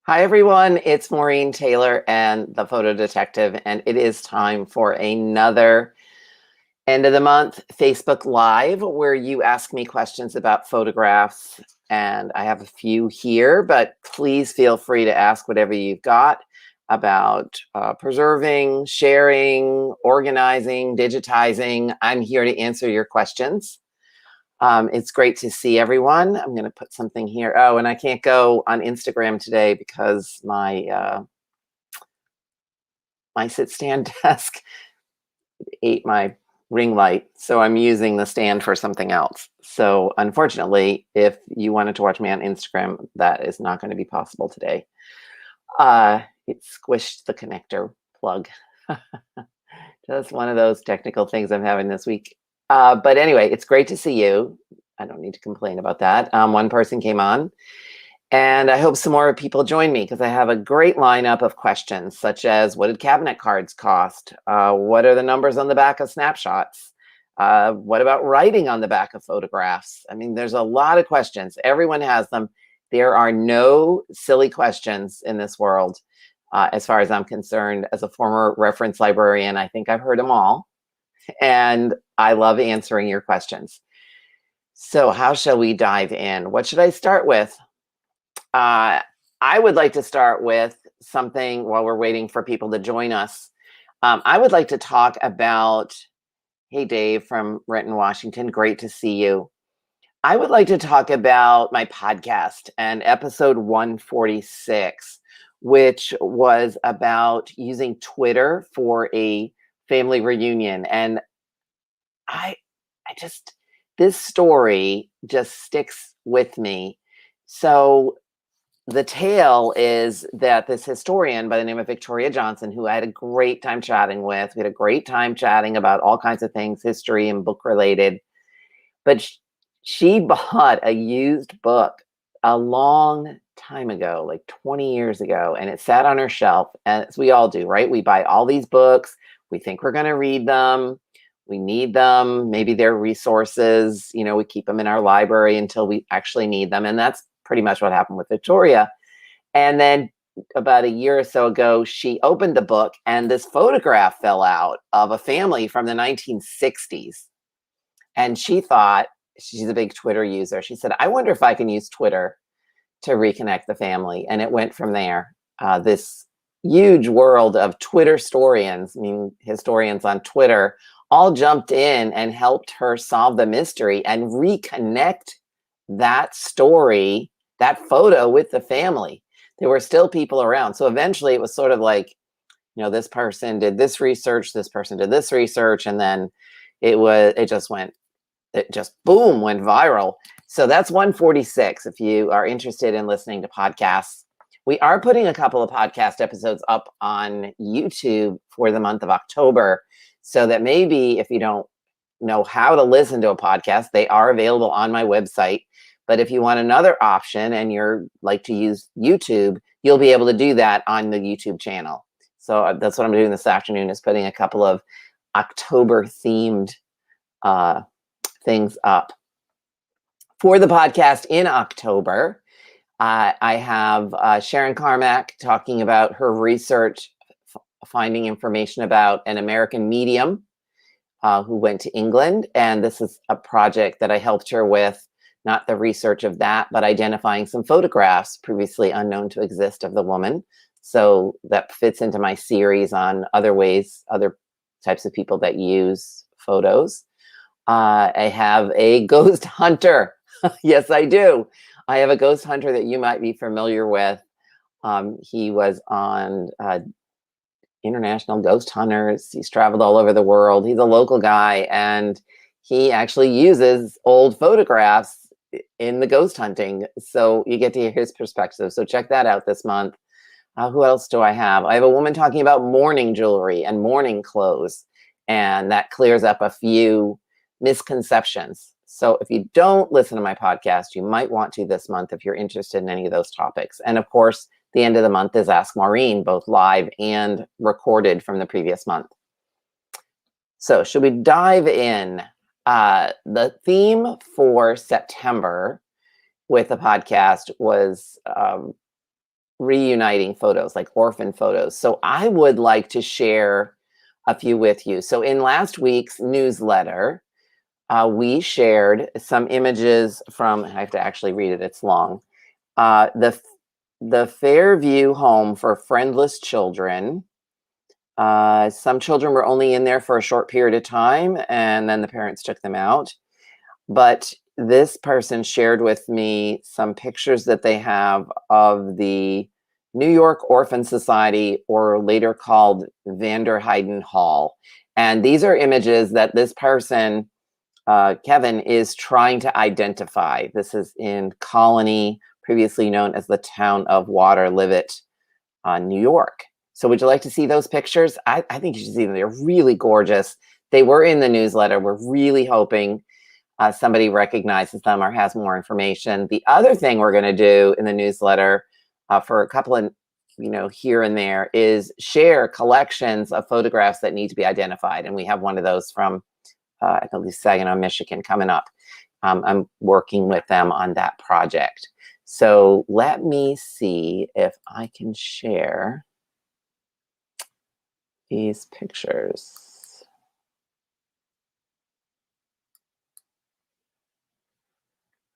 Hi, everyone. It's Maureen Taylor and the Photo Detective, and it is time for another end of the month Facebook Live where you ask me questions about photographs. And I have a few here, but please feel free to ask whatever you've got about preserving, sharing, organizing, digitizing. I'm here to answer your questions. It's great to see everyone. I'm going to put something here. Oh, and I can't go on Instagram today because my sit stand desk ate my ring light. So I'm using the stand for something else. So unfortunately, if you wanted to watch me on Instagram, that is not going to be possible today. It squished the connector plug. Just one of those technical things I'm having this week. But anyway, it's great to see you. I don't need to complain about that. One person came on, and I hope some more people join me because I have a great lineup of questions, such as what did cabinet cards cost? What are the numbers on the back of snapshots? What about writing on the back of photographs? I mean, there's a lot of questions. Everyone has them. There are no silly questions in this world, as far as I'm concerned. As a former reference librarian, I think I've heard them all. And I love answering your questions. So how shall we dive in? What should I start with? I would like to start with something while we're waiting for people to join us. I would like to talk about, hey, Dave from Renton, Washington, great to see you. I would like to talk about my podcast and episode 146, which was about using Twitter for a family reunion. And I just, this story just sticks with me. So the tale is that this historian by the name of Victoria Johnson, who I had a great time chatting with, we had a great time chatting about all kinds of things, history and book related, but she bought a used book a long time ago, like 20 years ago, and it sat on her shelf, as we all do, right? We buy all these books, we think we're going to read them, we need them, maybe they're resources, we keep them in our library until we actually need them, and that's pretty much what happened with Victoria. And then about a year or so ago, she opened the book and this photograph fell out of a family from the 1960s. And she thought, she's a big Twitter user. She said, I wonder if I can use Twitter to reconnect the family. And it went from there. This huge world of Twitter historians, I mean, historians on Twitter, all jumped in and helped her solve the mystery and reconnect that story, that photo with the family. There were still people around. So eventually it was sort of like, this person did this research, this person did this research, and then it just boom, went viral. So that's 146. If you are interested in listening to podcasts, we are putting a couple of podcast episodes up on YouTube for the month of October, so that maybe if you don't know how to listen to a podcast, they are available on my website. But if you want another option and you're like to use YouTube, you'll be able to do that on the YouTube channel. So that's what I'm doing this afternoon, is putting a couple of October themed things up. For the podcast in October, I have Sharon Carmack talking about her research, finding information about an American medium who went to England. And this is a project that I helped her with, not the research of that, but identifying some photographs previously unknown to exist of the woman. So that fits into my series on other ways, other types of people that use photos. I have a ghost hunter. Yes, I do. I have a ghost hunter that you might be familiar with. He was on International Ghost Hunters. He's traveled all over the world. He's a local guy, and he actually uses old photographs in the ghost hunting. So you get to hear his perspective. So check that out this month. Who else do I have? I have a woman talking about mourning jewelry and mourning clothes, and that clears up a few misconceptions. So if you don't listen to my podcast, you might want to this month if you're interested in any of those topics. And of course, the end of the month is Ask Maureen, both live and recorded from the previous month. So should we dive in? The theme for September with the podcast was reuniting photos, like orphan photos. So I would like to share a few with you. So in last week's newsletter, we shared some images from, I have to actually read it, it's long. The Fairview home for friendless children. Some children were only in there for a short period of time, and then the parents took them out. But this person shared with me some pictures that they have of the New York Orphan Society, or later called Vanderheiden Hall. And these are images that this person, Kevin, is trying to identify. This is in Colony, previously known as the town of Waterlivet, New York. So would you like to see those pictures? I think you should see them. They're really gorgeous. They were in the newsletter. We're really hoping somebody recognizes them or has more information. The other thing we're going to do in the newsletter for a couple of, here and there, is share collections of photographs that need to be identified. And we have one of those from, I believe, Saginaw, Michigan coming up. I'm working with them on that project. So let me see if I can share these pictures.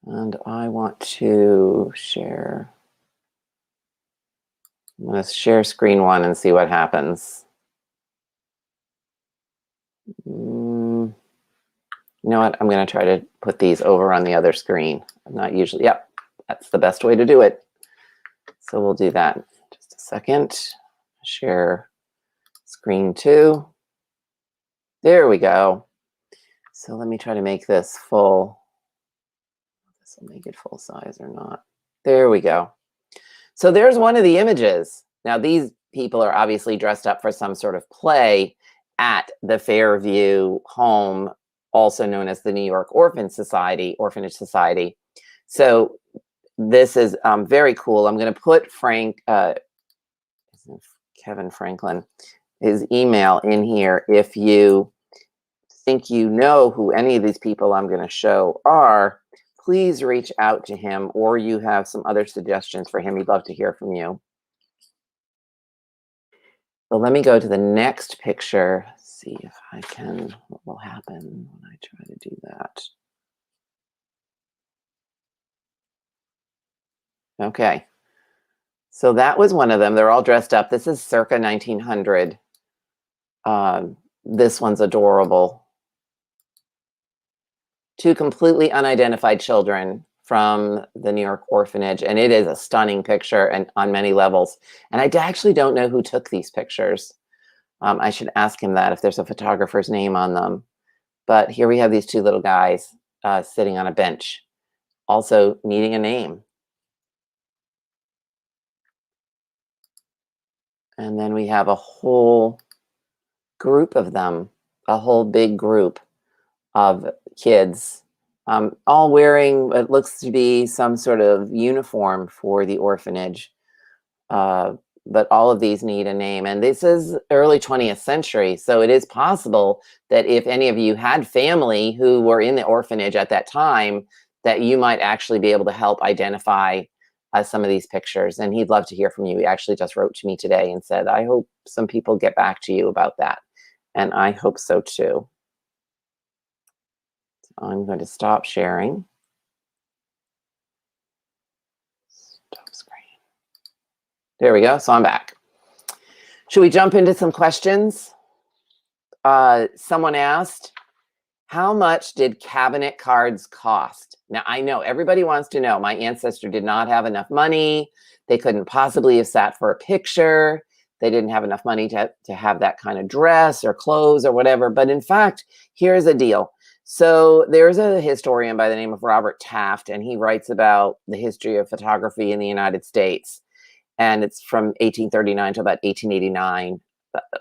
And I want to share. I'm going to share screen one and see what happens. You know what? I'm going to try to put these over on the other screen. I'm not usually, yep, that's the best way to do it. So we'll do that. Just a second. Share screen two. There we go. So let me try to make this full. This will make it full size or not. There we go. So there's one of the images. Now these people are obviously dressed up for some sort of play at the Fairview home, also known as the New York Orphanage Society. So this is very cool. I'm going to put Kevin Franklin, his email in here. If you think you know who any of these people I'm going to show are, please reach out to him, or you have some other suggestions for him. He'd love to hear from you. So let me go to the next picture, see if I can, what will happen when I try to do that. Okay, so that was one of them. They're all dressed up. This is circa 1900. This one's adorable. Two completely unidentified children from the New York Orphanage, and it is a stunning picture and on many levels. And I actually don't know who took these pictures. I should ask him that if there's a photographer's name on them. But here we have these two little guys sitting on a bench, also needing a name. And then we have a whole group of them, a whole big group of kids, all wearing what looks to be some sort of uniform for the orphanage. But all of these need a name. And this is early 20th century. So it is possible that if any of you had family who were in the orphanage at that time, that you might actually be able to help identify some of these pictures. And he'd love to hear from you. He actually just wrote to me today and said, I hope some people get back to you about that. And I hope so too. I'm going to stop sharing. Stop screen. There we go. So I'm back. Should we jump into some questions? Someone asked, how much did cabinet cards cost? Now, I know everybody wants to know. My ancestor did not have enough money. They couldn't possibly have sat for a picture. They didn't have enough money to have that kind of dress or clothes or whatever. But in fact, here's a deal. So there's a historian by the name of Robert Taft, and he writes about the history of photography in the United States. And it's from 1839 to about 1889.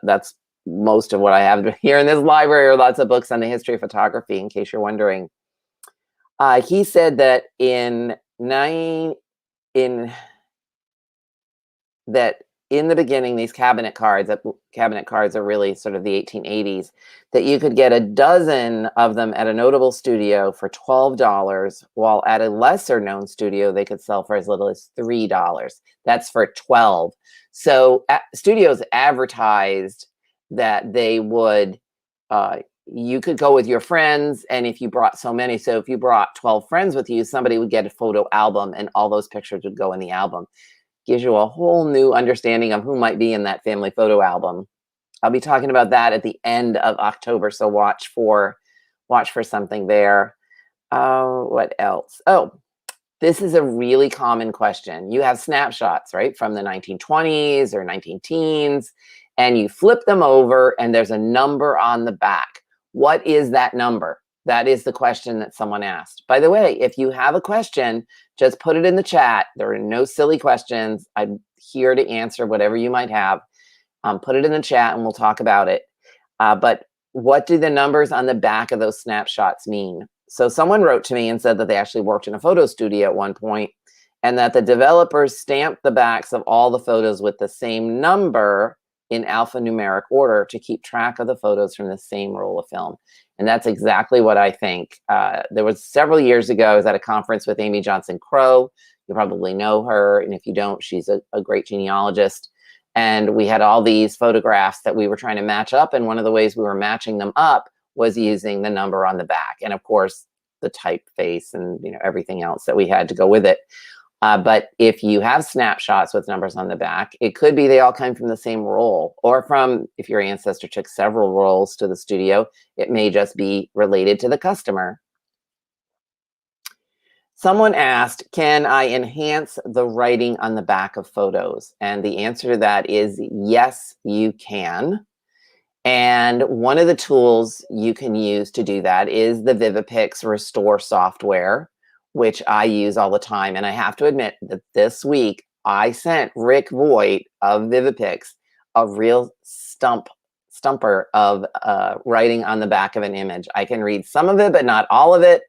That's most of what I have here in this library, are lots of books on the history of photography, in case you're wondering. He said that in the beginning, these cabinet cards are really sort of the 1880s, that you could get a dozen of them at a notable studio for $12, while at a lesser known studio, they could sell for as little as $3. That's for 12. So studios advertised that they would, you could go with your friends, and if you brought so many, so if you brought 12 friends with you, somebody would get a photo album and all those pictures would go in the album. Gives you a whole new understanding of who might be in that family photo album. I'll be talking about that at the end of October, so watch for something there. What else? Oh, this is a really common question. You have snapshots, right, from the 1920s or 19 teens, and you flip them over and there's a number on the back. What is that number? That is the question that someone asked. By the way, if you have a question, just put it in the chat. There are no silly questions. I'm here to answer whatever you might have. Put it in the chat and we'll talk about it. But what do the numbers on the back of those snapshots mean? So someone wrote to me and said that they actually worked in a photo studio at one point, and that the developers stamped the backs of all the photos with the same number in alphanumeric order to keep track of the photos from the same roll of film. And that's exactly what I think. There was several years ago, I was at a conference with Amy Johnson Crow. You probably know her. And if you don't, she's a great genealogist. And we had all these photographs that we were trying to match up. And one of the ways we were matching them up was using the number on the back. And of course, the typeface and everything else that we had to go with it. But if you have snapshots with numbers on the back, it could be they all come from the same roll, or from, if your ancestor took several rolls to the studio, it may just be related to the customer. Someone asked, can I enhance the writing on the back of photos? And the answer to that is yes, you can. And one of the tools you can use to do that is the Vivipix Restore software, which I use all the time. And I have to admit that this week I sent Rick Voigt of Vivipix a real stumper of writing on the back of an image. I can read some of it, but not all of it.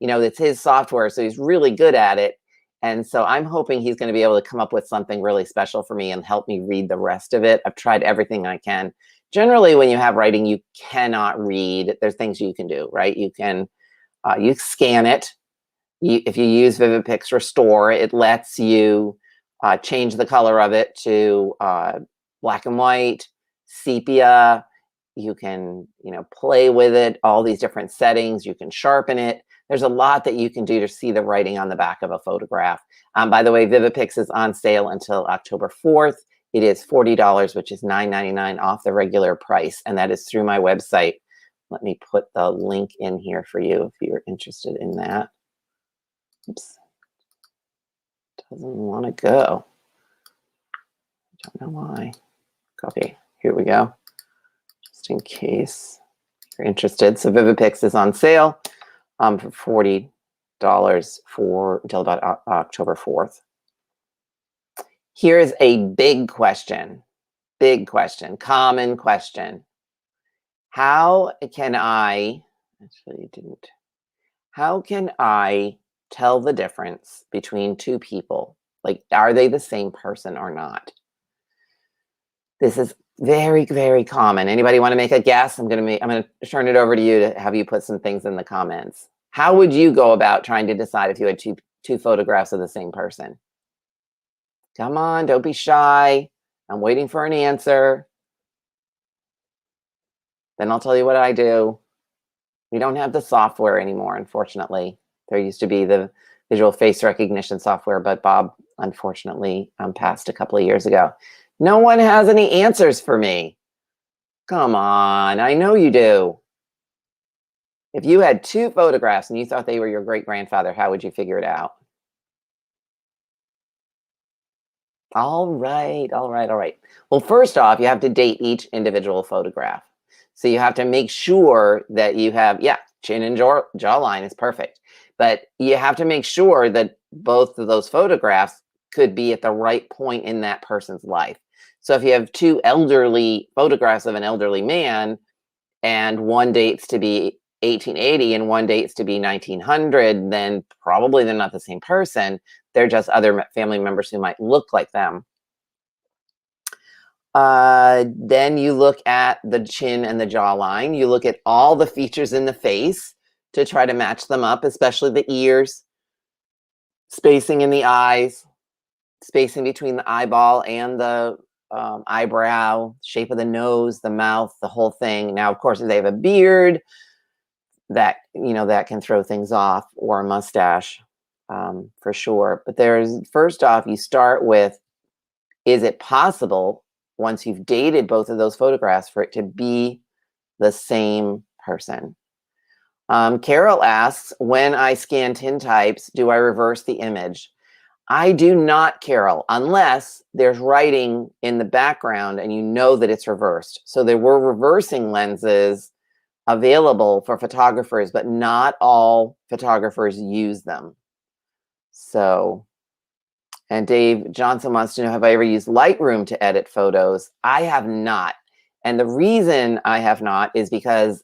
It's his software, so he's really good at it. And so I'm hoping he's going to be able to come up with something really special for me and help me read the rest of it. I've tried everything I can. Generally, when you have writing you cannot read, there's things you can do, right? You can you scan it. If you use Vivipix Restore, it lets you change the color of it to black and white, sepia. You can, play with it, all these different settings. You can sharpen it. There's a lot that you can do to see the writing on the back of a photograph. By the way, Vivipix is on sale until October 4th. It is $40, which is $9.99 off the regular price, and that is through my website. Let me put the link in here for you if you're interested in that. Oops. Doesn't want to go. I don't know why. Copy. Here we go. Just in case you're interested. So Vivipix is on sale for $40 until about October 4th. Here's a big question, common question. How can I tell the difference between two people? Like, are they the same person or not? This is very, very common. Anybody want to make a guess? I'm going to turn it over to you to have you put some things in the comments. How would you go about trying to decide if you had two photographs of the same person? Come on, don't be shy. I'm waiting for an answer. Then I'll tell you what I do. We don't have the software anymore, unfortunately. There used to be the visual face recognition software, but Bob, unfortunately, passed a couple of years ago. No one has any answers for me. Come on, I know you do. If you had two photographs and you thought they were your great-grandfather, how would you figure it out? All right. Well, first off, you have to date each individual photograph. So you have to make sure that you have, chin and jawline is perfect. But you have to make sure that both of those photographs could be at the right point in that person's life. So if you have two elderly photographs of an elderly man, and one dates to be 1880 and one dates to be 1900, then probably they're not the same person. They're just other family members who might look like them. Then you look at the chin and the jawline. You look at all the features in the face to try to match them up, especially the ears, spacing in the eyes, spacing between the eyeball and the eyebrow, shape of the nose, the mouth, the whole thing. Now, of course, if they have a beard, that that can throw things off, or a mustache, for sure. But first off, you start with, is it possible, once you've dated both of those photographs, for it to be the same person? Carol asks, when I scan tintypes, do I reverse the image? I do not, Carol, unless there's writing in the background and you know that it's reversed. So there were reversing lenses available for photographers, but not all photographers use them. So, and Dave Johnson wants to know, have I ever used Lightroom to edit photos? I have not. And the reason I have not is because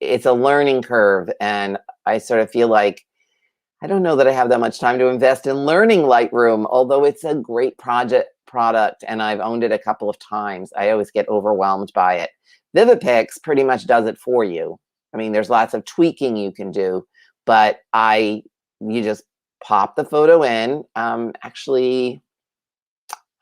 it's a learning curve. And I sort of feel like, I don't know that I have that much time to invest in learning Lightroom, although it's a great product and I've owned it a couple of times. I always get overwhelmed by it. Vivipix pretty much does it for you. I mean, there's lots of tweaking you can do, but you just pop the photo in. Actually,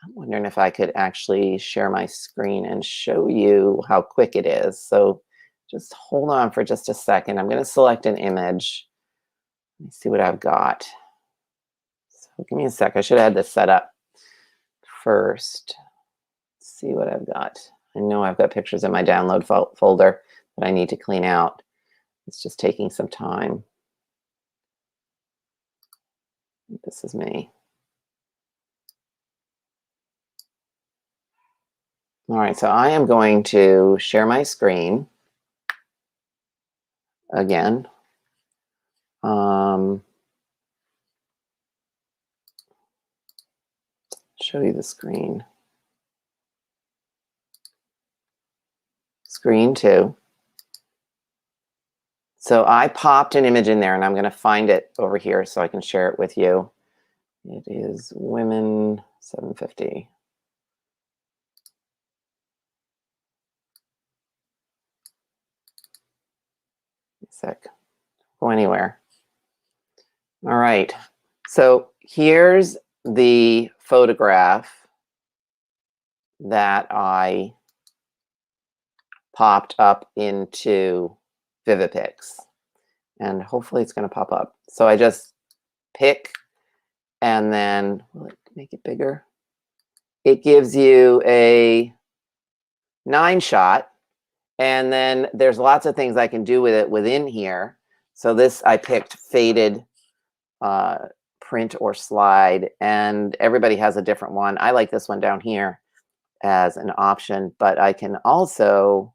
I'm wondering if I could actually share my screen and show you how quick it is. So just hold on for just a second. I'm going to select an image. Let me see what I've got. So give me a sec. I should have had this set up first. Let's see what I've got. I know I've got pictures in my download folder that I need to clean out. It's just taking some time. This is me. All right, so I am going to share my screen again. Show you the screen. Screen 2. So I popped an image in there and I'm going to find it over here so I can share it with you. It is Women 750. Sec. Go anywhere. All right. So here's the photograph that I popped up into Vivipix. And hopefully it's going to pop up. So I just pick, and then will it make it bigger? It gives you a 9-shot. And then there's lots of things I can do with it within here. So this, I picked faded print or slide, and everybody has a different one. I like this one down here as an option, but I can also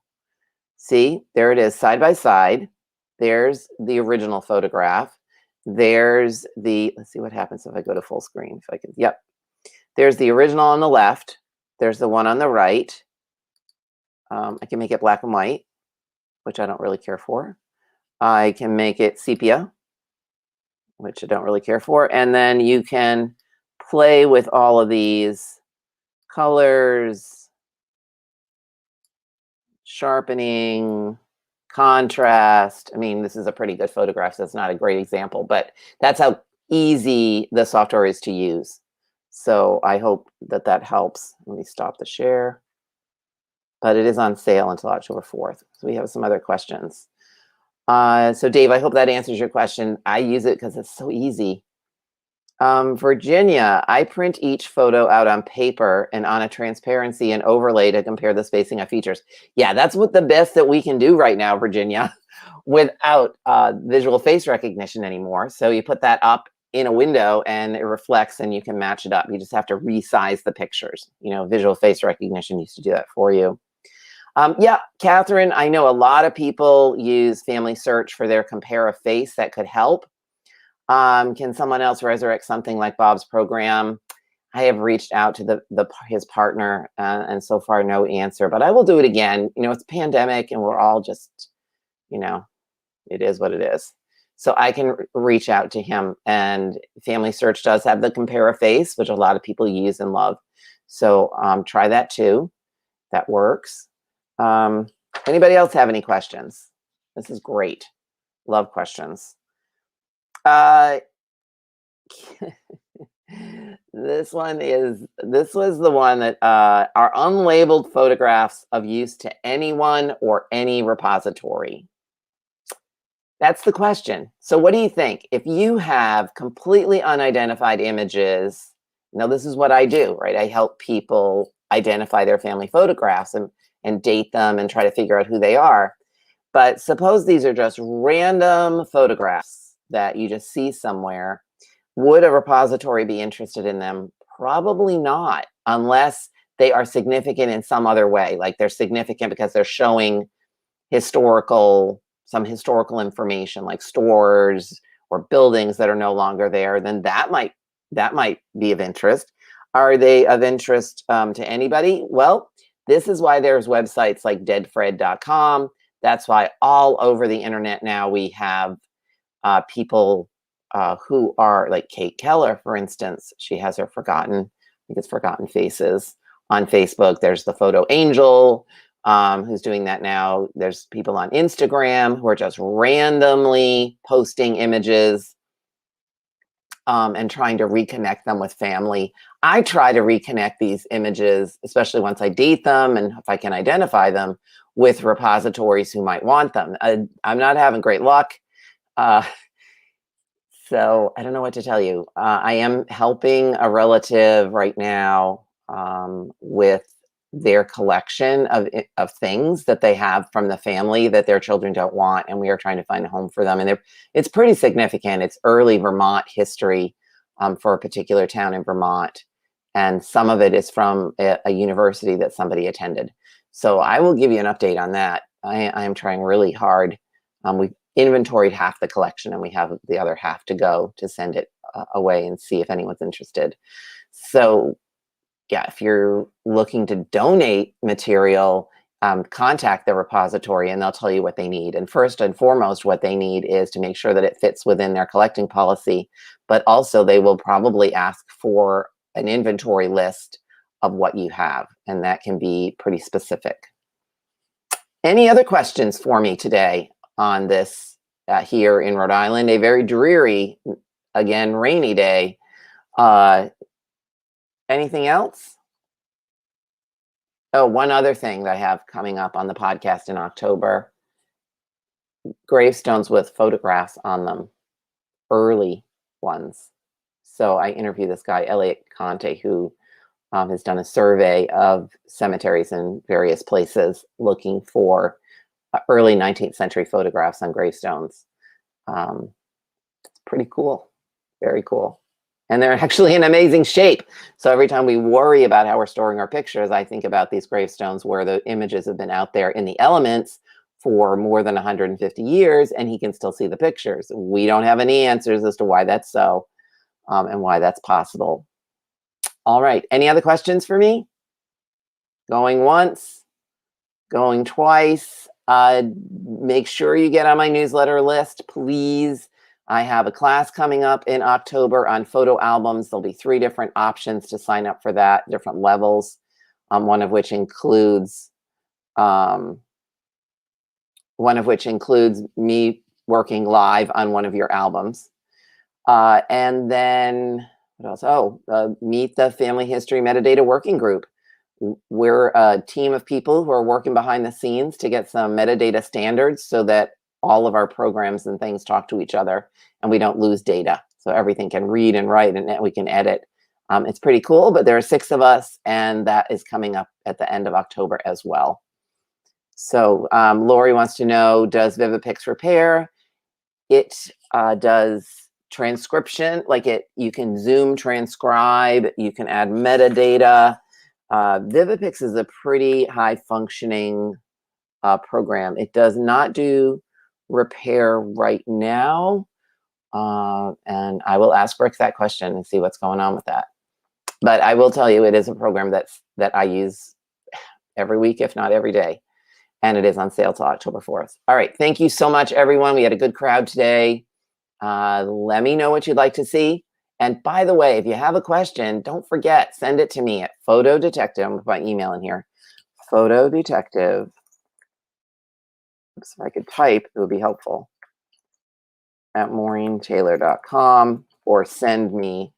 see, there it is side by side. There's the original photograph. There's the, let's see what happens if I go to full screen. If I can, yep. There's the original on the left. There's the one on the right. I can make it black and white, which I don't really care for. I can make it sepia, which I don't really care for. And then you can play with all of these colors, sharpening, contrast. I mean, this is a pretty good photograph, so it's not a great example, but that's how easy the software is to use. So I hope that that helps. Let me stop the share. But it is on sale until October 4th. So we have some other questions. So Dave, I hope that answers your question. I use it because it's so easy. Virginia, I print each photo out on paper and on a transparency and overlay to compare the spacing of features. Yeah, that's what the best that we can do right now, Virginia, without visual face recognition anymore. So you put that up in a window and it reflects and you can match it up. You just have to resize the pictures. You know, visual face recognition used to do that for you. Yeah, Catherine, I know a lot of people use Family Search for their compare a face. That could help. Can someone else resurrect something like Bob's program? I have reached out to his partner and so far no answer, but I will do it again. You know, it's a pandemic and we're all just, you know, it is what it is. So I can reach out to him, and Family Search does have the compare a face, which a lot of people use and love. So try that too. that works. Anybody else have any questions? This is great. Love questions. This was the one that are unlabeled photographs of use to anyone or any repository. That's the question. So what do you think? If you have completely unidentified images, now this is what I do, right? I help people identify their family photographs and date them and try to figure out who they are. But suppose these are just random photographs that you just see somewhere. Would a repository be interested in them? Probably not, unless they are significant in some other way. Like they're significant because they're showing some historical information, like stores or buildings that are no longer there. Then that might be of interest. Are they of interest to anybody? Well, this is why there's websites like deadfred.com. That's why all over the internet now we have people who are like Kate Keller, for instance. She has her Forgotten Faces on Facebook. There's the Photo Angel who's doing that now. There's people on Instagram who are just randomly posting images and trying to reconnect them with family. I try to reconnect these images, especially once I date them and if I can identify them, with repositories who might want them. I'm not having great luck. So I don't know what to tell you. I am helping a relative right now with their collection of things that they have from the family that their children don't want, and we are trying to find a home for them. And it's pretty significant. It's early Vermont history for a particular town in Vermont, and some of it is from a university that somebody attended. So I will give you an update on that. I am trying really hard. We've inventoried half the collection and we have the other half to go to send it away and see if anyone's interested. So yeah, if you're looking to donate material, contact the repository and they'll tell you what they need. And first and foremost, what they need is to make sure that it fits within their collecting policy, but also they will probably ask for an inventory list of what you have, and that can be pretty specific. Any other questions for me today on this here in Rhode Island? A very dreary, again, rainy day. Anything else? Oh, one other thing that I have coming up on the podcast in October, gravestones with photographs on them, early ones. So I interviewed this guy, Elliot Conte, who has done a survey of cemeteries in various places looking for early 19th century photographs on gravestones. It's pretty cool, very cool. And they're actually in amazing shape. So every time we worry about how we're storing our pictures, I think about these gravestones where the images have been out there in the elements for more than 150 years, and he can still see the pictures. We don't have any answers as to why that's so and why that's possible. All right, any other questions for me? Going once, going twice. Make sure you get on my newsletter list, please. I have a class coming up in October on photo albums. There'll be 3 different options to sign up for that, different levels, one of which includes me working live on one of your albums. And then what else? Oh, meet the Family History Metadata Working Group. We're a team of people who are working behind the scenes to get some metadata standards so that all of our programs and things talk to each other and we don't lose data. So everything can read and write and we can edit. It's pretty cool, but there are 6 of us and that is coming up at the end of October as well. So Lori wants to know, does Vivipix repair? It does transcription, like you can Zoom transcribe, you can add metadata. Vivipix is a pretty high functioning program. It does not do repair right now. And I will ask Rick that question and see what's going on with that. But I will tell you, it is a program that I use every week, if not every day. And it is on sale till October 4th. All right, thank you so much, everyone. We had a good crowd today. Let me know what you'd like to see. And by the way, if you have a question, don't forget, send it to me at photodetective, I'm going to put my email in here, photo detective. If I could type, it would be helpful. At MaureenTaylor.com, or send me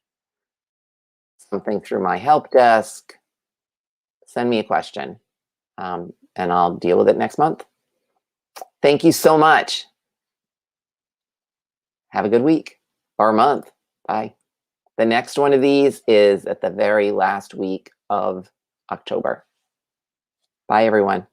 something through my help desk. Send me a question, and I'll deal with it next month. Thank you so much. Have a good week or month. Bye. The next one of these is at the very last week of October. Bye, everyone.